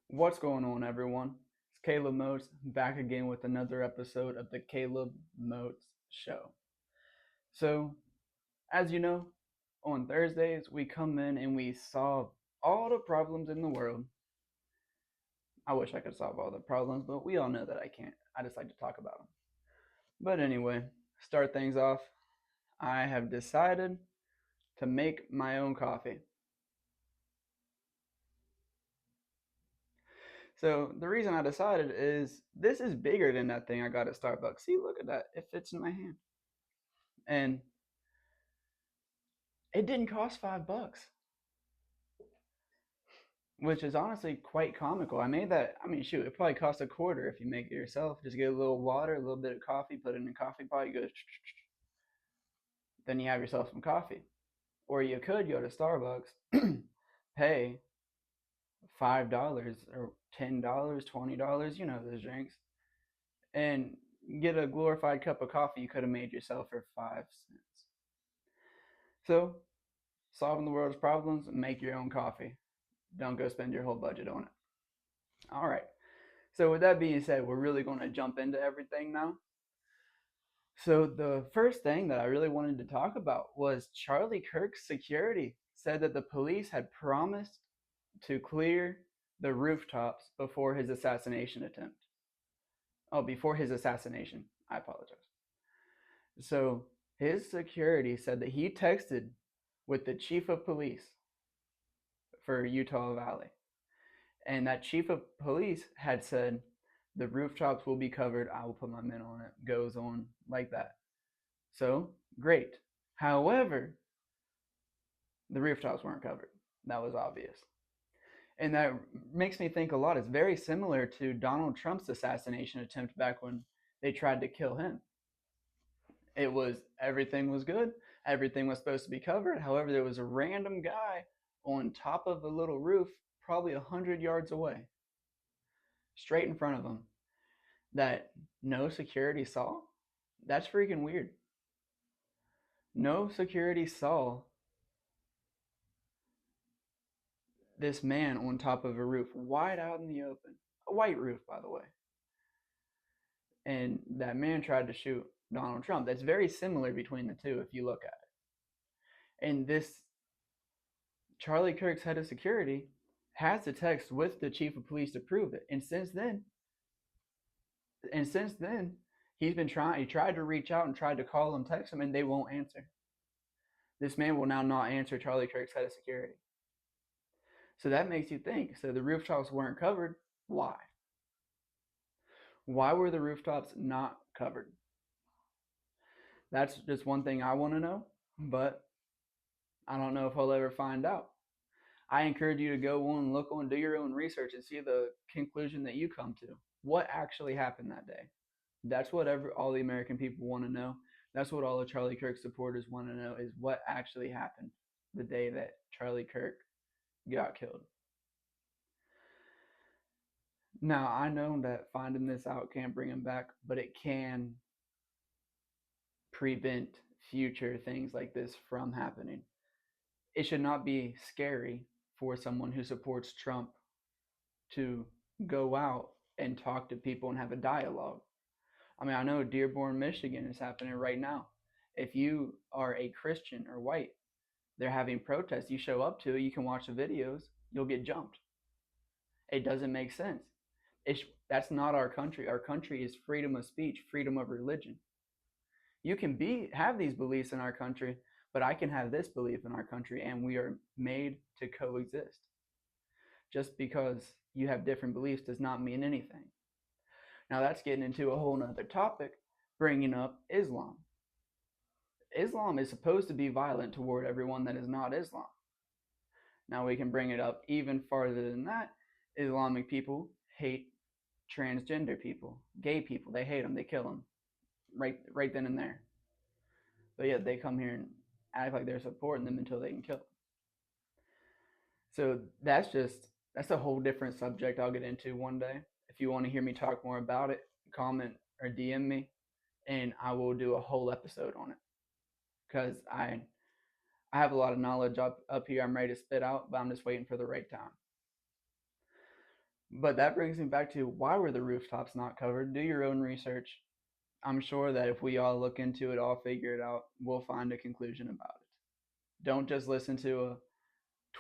What's going on, everyone? It's Caleb Moats back again with another episode of the Caleb Moats Show. So, as you know, on Thursdays we come in and we solve all the problems in the world. I wish I could solve all the problems, but we all know that I can't. I just like to talk about them. But anyway, start things off. I have decided to make my own coffee. So the reason I decided is this is bigger than that thing I got at Starbucks. See, look at that. It fits in my hand. And it didn't cost $5, which is honestly quite comical. I made that. I mean, shoot, it probably costs a quarter if you make it yourself. Just get a little water, a little bit of coffee, put it in a coffee pot. You go, then you have yourself some coffee. Or you could go to Starbucks, pay $5 or $10, $20. You know those drinks, and get a glorified cup of coffee you could have made yourself for 5 cents. So, solving the world's problems, make your own coffee. Don't go spend your whole budget on it. All right. So with that being said, we're really going to jump into everything now. So the first thing that I really wanted to talk about was Charlie Kirk's security said that the police had promised to clear the rooftops before his assassination attempt. Oh, before his assassination. I apologize. So his security said that he texted with the chief of police for Utah Valley. And that chief of police had said the rooftops will be covered. I will put my men on it. Goes on like that. So great. However, the rooftops weren't covered. That was obvious. And that makes me think a lot. It's very similar to Donald Trump's assassination attempt back when they tried to kill him. It was everything was good. Everything was supposed to be covered. However, there was a random guy on top of a little roof, probably 100 yards away, straight in front of him, that no security saw. That's freaking weird. No security saw this man on top of a roof, wide out in the open. A white roof, by the way. And that man tried to shoot Donald Trump. That's very similar between the two if you look at it. And this Charlie Kirk's head of security has the text with the chief of police to prove it. And since then, he's been trying. He tried to reach out and tried to call them, text them, and they won't answer. This man will now not answer Charlie Kirk's head of security. So that makes you think. So the rooftops weren't covered. Why? Why were the rooftops not covered? That's just one thing I want to know, but I don't know if I'll ever find out. I encourage you to go on, look on, do your own research, and see the conclusion that you come to. What actually happened that day? That's what all the American people want to know. That's what all the Charlie Kirk supporters want to know is what actually happened the day that Charlie Kirk got killed. Now, I know that finding this out can't bring him back, but it can prevent future things like this from happening. It should not be scary for someone who supports Trump to go out and talk to people and have a dialogue. I mean, I know Dearborn, Michigan is happening right now. If you are a Christian or white, they're having protests. You show up to it, you can watch the videos, you'll get jumped. It doesn't make sense. That's not our country. Our country is freedom of speech, freedom of religion. You can have these beliefs in our country, but I can have this belief in our country, and we are made to coexist. Just because you have different beliefs does not mean anything. Now that's getting into a whole nother topic, bringing up Islam. Islam is supposed to be violent toward everyone that is not Islam. Now we can bring it up even farther than that. Islamic people hate transgender people, gay people. They hate them. They kill them right then and there. But yet they come here and act like they're supporting them until they can kill them. So that's a whole different subject I'll get into one day. If you want to hear me talk more about it, comment or DM me, and I will do a whole episode on it. Because I have a lot of knowledge up here I'm ready to spit out, but I'm just waiting for the right time. But that brings me back to why were the rooftops not covered? Do your own research. I'm sure that if we all look into it, all figure it out, we'll find a conclusion about it. Don't just listen to a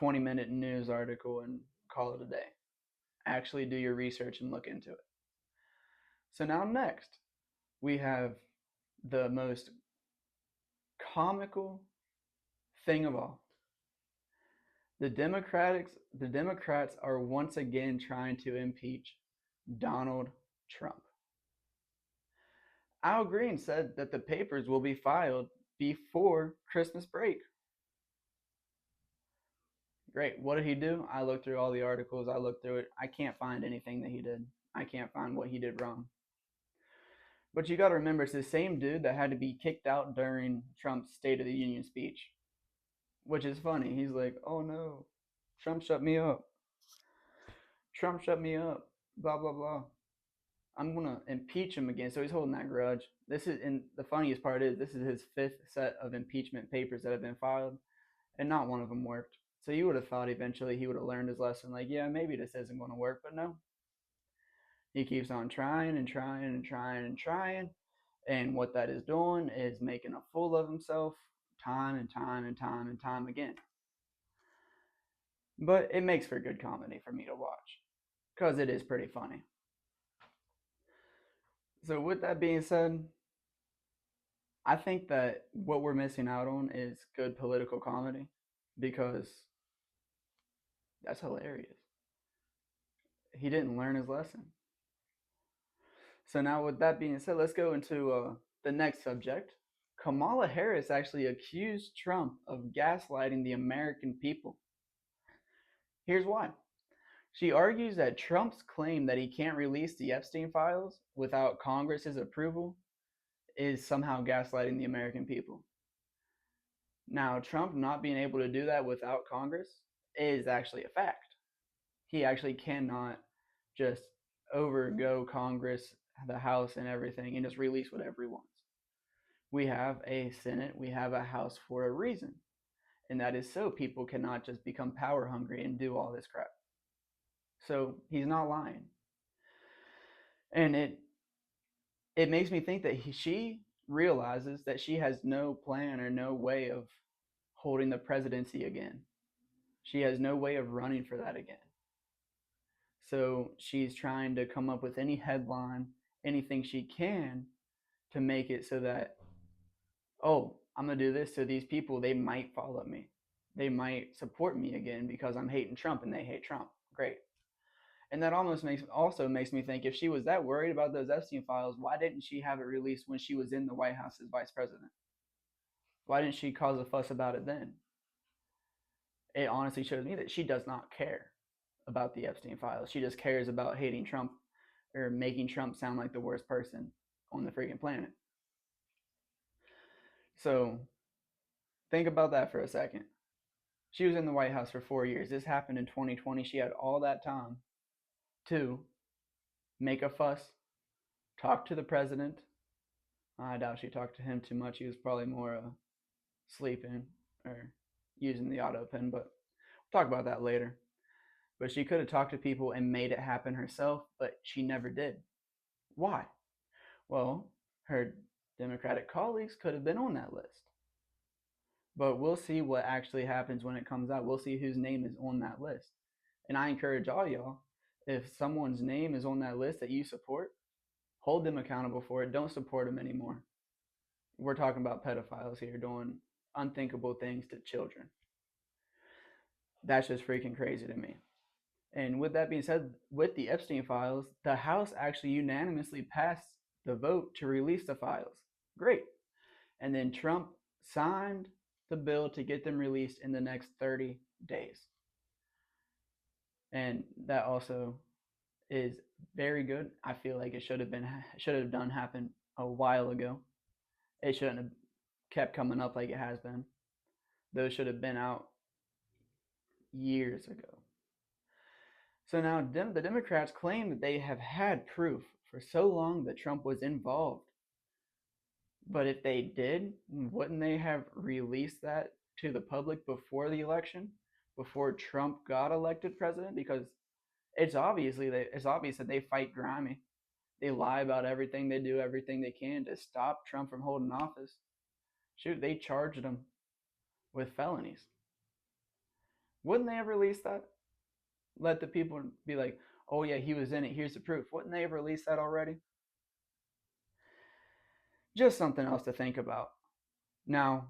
20-minute news article and call it a day. Actually do your research and look into it. So now next, we have the most comical thing of all. The Democrats are once again trying to impeach Donald Trump. Al Green said that the papers will be filed before Christmas break. Great. What did he do? I looked through all the articles. I looked through it. I can't find anything that he did. I can't find what he did wrong. But you got to remember, it's the same dude that had to be kicked out during Trump's State of the Union speech, which is funny. He's like, oh no, Trump shut me up. Trump shut me up. Blah, blah, blah. I'm going to impeach him again. So he's holding that grudge. And the funniest part is, this is his fifth set of impeachment papers that have been filed, and not one of them worked. So you would have thought eventually he would have learned his lesson. Like, yeah, maybe this isn't going to work, but no. He keeps on trying and trying and trying and trying. And what that is doing is making a fool of himself time and time and time and time again. But it makes for good comedy for me to watch because it is pretty funny. So, with that being said, I think that what we're missing out on is good political comedy because that's hilarious. He didn't learn his lesson. So now, with that being said, let's go into the next subject. Kamala Harris actually accused Trump of gaslighting the American people. Here's why. She argues that Trump's claim that he can't release the Epstein files without Congress's approval is somehow gaslighting the American people. Now, Trump not being able to do that without Congress is actually a fact. He actually cannot just overgo Congress, the House, and everything and just release whatever he wants. We have a Senate, we have a House for a reason. And that is so people cannot just become power hungry and do all this crap. So he's not lying. And it makes me think that she realizes that she has no plan or no way of holding the presidency again. She has no way of running for that again. So she's trying to come up with any headline, anything she can to make it so that, oh, I'm going to do this, so these people, they might follow me. They might support me again because I'm hating Trump and they hate Trump. Great. And that also makes me think, if she was that worried about those Epstein files, why didn't she have it released when she was in the White House as vice president? Why didn't she cause a fuss about it then? It honestly shows me that she does not care about the Epstein files. She just cares about hating Trump or making Trump sound like the worst person on the freaking planet. So think about that for a second. She was in the White House for 4 years. This happened in 2020. She had all that time to make a fuss, talk to the president. I doubt she talked to him too much. He was probably more sleeping or using the auto pen, but we'll talk about that later. But she could have talked to people and made it happen herself, but she never did. Why? Well, her Democratic colleagues could have been on that list. But we'll see what actually happens when it comes out. We'll see whose name is on that list. And I encourage all y'all, if someone's name is on that list that you support, hold them accountable for it. Don't support them anymore. We're talking about pedophiles here doing unthinkable things to children. That's just freaking crazy to me. And with that being said, with the Epstein files, the House actually unanimously passed the vote to release the files. Great. And then Trump signed the bill to get them released in the next 30 days. And that also is very good. I feel like it should have done happen a while ago. It shouldn't have kept coming up like it has been. Those should have been out years ago. So now the Democrats claim that they have had proof for so long that Trump was involved. But if they did, wouldn't they have released that to the public before the election, before Trump got elected president? Because It's obvious that they fight grimy. They lie about everything. They do everything they can to stop Trump from holding office. Shoot, they charged him with felonies. Wouldn't they have released that? Let the people be like, oh yeah, he was in it. Here's the proof. Wouldn't they have released that already? Just something else to think about. Now,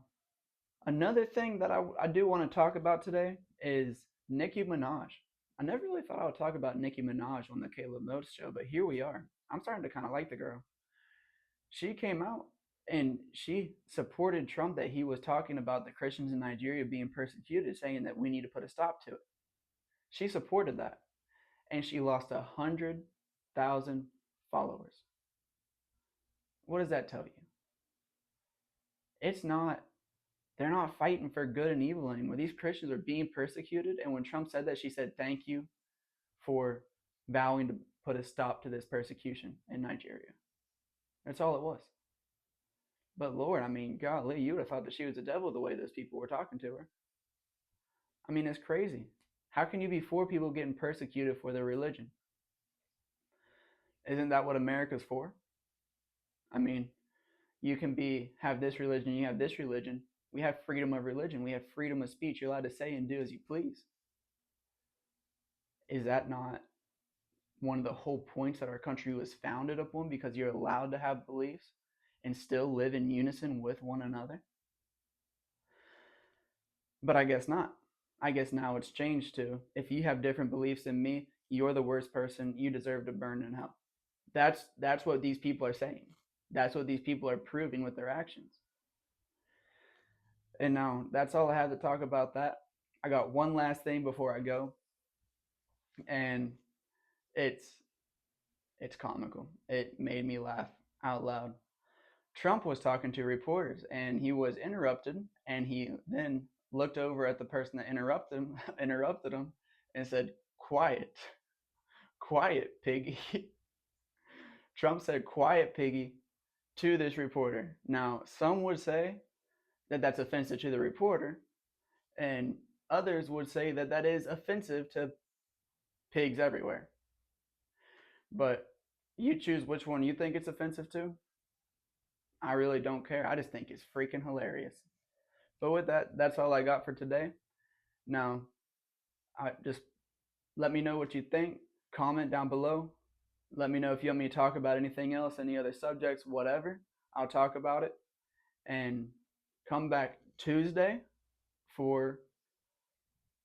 another thing that I do want to talk about today is Nicki Minaj. I never really thought I would talk about Nicki Minaj on the Caleb Moats show, but here we are. I'm starting to kind of like the girl. She came out and she supported Trump that he was talking about the Christians in Nigeria being persecuted, saying that we need to put a stop to it. She supported that, and she lost 100,000 followers. What does that tell you? It's not. They're not fighting for good and evil anymore. These Christians are being persecuted, and when Trump said that, she said, "Thank you for vowing to put a stop to this persecution in Nigeria." That's all it was. But Lord, I mean, golly, you would have thought that she was the devil the way those people were talking to her. I mean, it's crazy. How can you be for people getting persecuted for their religion? Isn't that what America's for? I mean, you can have this religion, you have this religion. We have freedom of religion. We have freedom of speech. You're allowed to say and do as you please. Is that not one of the whole points that our country was founded upon, because you're allowed to have beliefs and still live in unison with one another? But I guess not. I guess now it's changed to, if you have different beliefs than me, you're the worst person. You deserve to burn in hell. That's what these people are saying. That's what these people are proving with their actions. And now that's all I have to talk about that. I got one last thing before I go, and it's it's comical. It made me laugh out loud. Trump was talking to reporters and he was interrupted, and he then looked over at the person that interrupted him and said, "Quiet. Quiet, piggy." Trump said, "Quiet, piggy," to this reporter. Now, some would say that that's offensive to the reporter, and others would say that that is offensive to pigs everywhere. But you choose which one you think it's offensive to. I really don't care. I just think it's freaking hilarious. But with that, that's all I got for today. Now, I just let me know what you think. Comment down below. Let me know if you want me to talk about anything else, any other subjects, whatever. I'll talk about it. And come back Tuesday for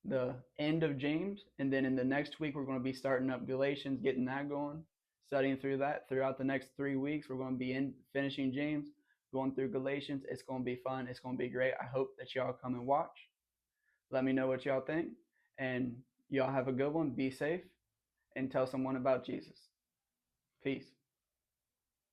the end of James. And then in the next week, we're going to be starting up Galatians, getting that going, studying through that throughout the next 3 weeks. We're going to be finishing James, going through Galatians. It's going to be fun. It's going to be great. I hope that y'all come and watch. Let me know what y'all think. And y'all have a good one. Be safe and tell someone about Jesus. Peace.